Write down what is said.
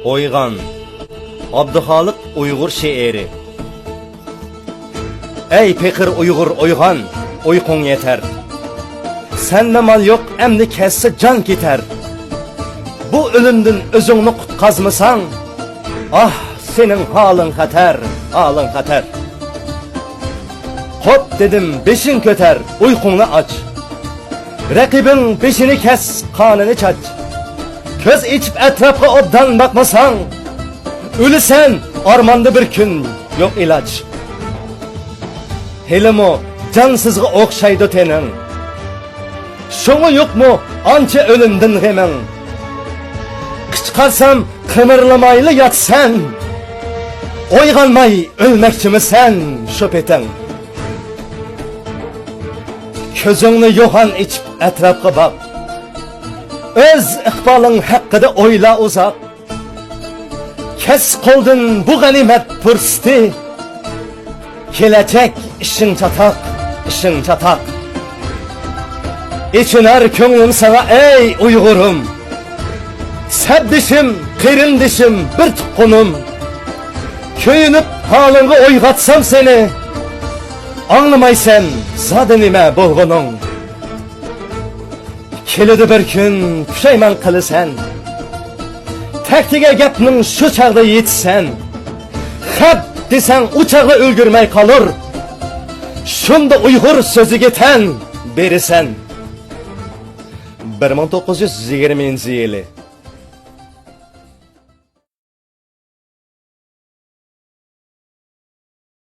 Oygan Abdühalik Uygur şiiri. Ey pekir Uygur oygan, uykun yeter. Sende mal yok, emni kesse can gider. Bu ölümdün özüngni kutkazmısan, ah senin halın xatar, halın xatar. Hop dedim, beşin köter, uykunu aç. Rakibin beşini kes, kanını çaç. Köz içip etrafı obdan bakmasan, ölüsen armanda bir gün yok ilaç. Helimo cansızgı okşaydı tenin. Şoňa yok mu ança ölümdün hemen. Kıçkarsam kımırlamaylı yatsan, oyganmay ölmekçimi sen şöpeten. Közüňni yohan içip etrafka bak. Öz ikbalın hakkıda oyla uzak. Kes koldun bu ganimet fırsatı. Gelecek işin çatak, işin çatak. İçiner köňlüm sana ey Uygurum. Sebdişim, kirindişim, bir tukkunum. Köyünüp halını oygatsam seni, anlamaysan zadinime bulgunun. Kelidi bir gün püşeyman kılısan, tektige gepnin şu çağda yetsen, hep desen uçağı öldürmey kalır. Şunda Uygur sözü geten berisen. 1920 yılı